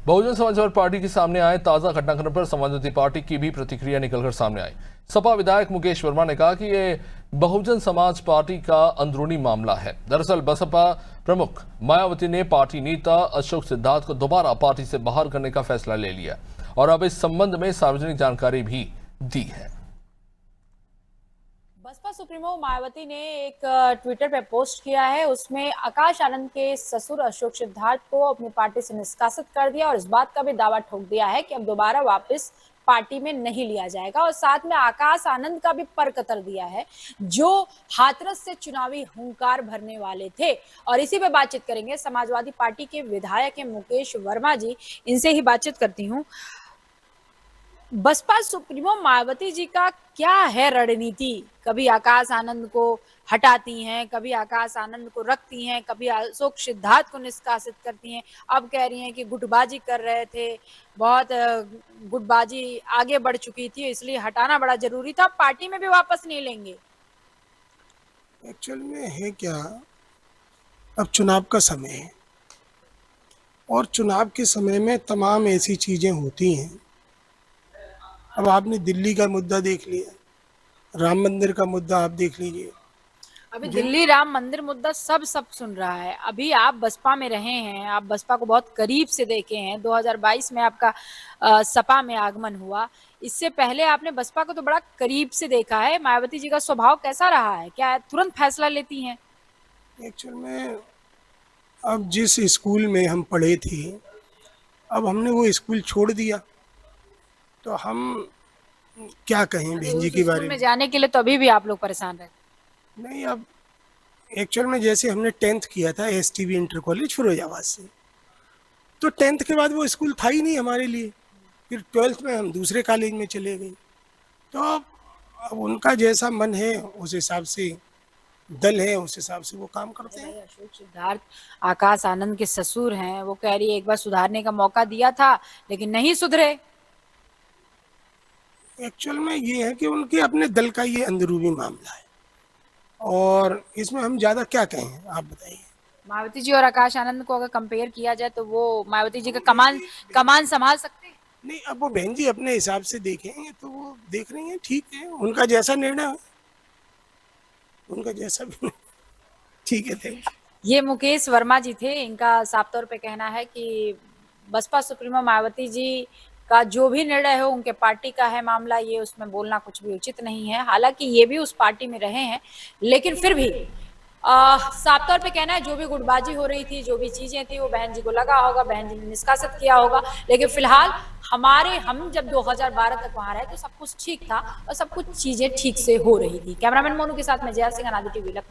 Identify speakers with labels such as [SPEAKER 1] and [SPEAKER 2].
[SPEAKER 1] Bahujan Samajwadi party के सामने आए ताजा घटनाक्रम पर समाजवादी पार्टी की भी प्रतिक्रिया निकलकर सामने आई। सपा विधायक मुकेश वर्मा ने कहा कि ये बहुजन समाज पार्टी का अंदरूनी मामला है। दरअसल बसपा प्रमुख मायावती ने पार्टी नेता अशोक सिद्धार्थ को दोबारा पार्टी से बाहर करने का फैसला ले लिया और अब इस संबंध में सार्वजनिक जानकारी भी दी है।
[SPEAKER 2] बसपा सुप्रीमो मायावती ने एक ट्विटर पे पोस्ट किया है। उसमें आकाश आनंद के ससुर अशोक सिद्धार्थ को अपनी पार्टी से निष्कासित कर दिया और इस बात का भी दावा ठोक दिया है कि अब दोबारा वापस पार्टी में नहीं लिया जाएगा। और साथ में आकाश आनंद का भी परकतर दिया है, जो हाथरस से चुनावी हुंकार भरने वाले थे। और इसी पे बातचीत करेंगे समाजवादी पार्टी के विधायक हैं मुकेश वर्मा जी, इनसे ही बातचीत करती हूँ। बसपा सुप्रीमो मायावती जी का क्या है रणनीति? कभी आकाश आनंद को हटाती हैं, कभी आकाश आनंद को रखती हैं, कभी अशोक सिद्धार्थ को निष्कासित करती हैं। अब कह रही हैं कि गुटबाजी कर रहे थे, बहुत गुटबाजी आगे बढ़ चुकी थी, इसलिए हटाना बड़ा जरूरी था, पार्टी में भी वापस नहीं लेंगे।
[SPEAKER 3] एक्चुअल में है क्या, अब चुनाव का समय है और चुनाव के समय में तमाम ऐसी चीजें होती हैं। अब आपने दिल्ली का मुद्दा देख लिया, राम मंदिर का मुद्दा आप देख लीजिए।
[SPEAKER 2] अभी दिल्ली राम मंदिर मुद्दा सब सुन रहा है। अभी आप बसपा में रहे हैं, आप बसपा को बहुत करीब से देखे हैं। 2022 में आपका सपा में आगमन हुआ, इससे पहले आपने बसपा को तो बड़ा करीब से देखा है। मायावती जी का स्वभाव कैसा रहा है? क्या तुरंत फैसला लेती हैं?
[SPEAKER 3] एक्चुअल में अब जिस स्कूल में हम पढ़े थे, अब हमने वो स्कूल छोड़ दिया, तो हम क्या कहें बहन जी के बारे
[SPEAKER 2] में जाने के लिए तो अभी भी आप लोग परेशान रहते?
[SPEAKER 3] नहीं, अब एक्चुअल में जैसे हमने 10th किया था STV इंटर कॉलेज फिरोजाबाद से, तो 10th के बाद वो स्कूल था ही नहीं हमारे लिए। फिर 12th में हम दूसरे कॉलेज में चले गए। तो अब उनका जैसा मन है उस हिसाब से दल है, उस हिसाब से वो काम करते हैं।
[SPEAKER 2] अशोक सिद्धार्थ आकाश आनंद के ससुर हैं, वो कह रही है एक बार सुधारने का मौका दिया था लेकिन नहीं सुधरे।
[SPEAKER 3] एक्चुअल में ये है कि उनके अपने दल का ये अंदरूनी मामला है और इसमें हम ज्यादा क्या कहें, आप बताइए।
[SPEAKER 2] मायावती जी और आकाश आनंद को अगर कंपेयर किया जाए तो वो मायावती जी का कमान संभाल सकते हैं?
[SPEAKER 3] नहीं, अब वो बहन जी अपने हिसाब से देखेंगे तो वो देख रही हैं, ठीक है, उनका जैसा निर्णय है, उनका जैसा भी ठीक है। थे
[SPEAKER 2] ये मुकेश वर्मा जी थे। इनका साफ तौर पे कहना है कि बसपा सुप्रीमो मायावती जी का जो भी निर्णय हो, उनके पार्टी का है मामला, ये उसमें बोलना कुछ भी उचित नहीं है। हालांकि ये भी उस पार्टी में रहे हैं, लेकिन फिर भी साफ तौर पे कहना है जो भी गुटबाजी हो रही थी, जो भी चीजें थी, वो बहन जी को लगा होगा, बहन जी ने निष्कासित किया होगा। लेकिन फिलहाल हम जब 2012 तक वहां रहे तो सब कुछ ठीक था और सब कुछ चीजें ठीक से हो रही थी। कैमरामैन मोनू के साथ में जया सिंह, अनादि टीवी, लखनऊ।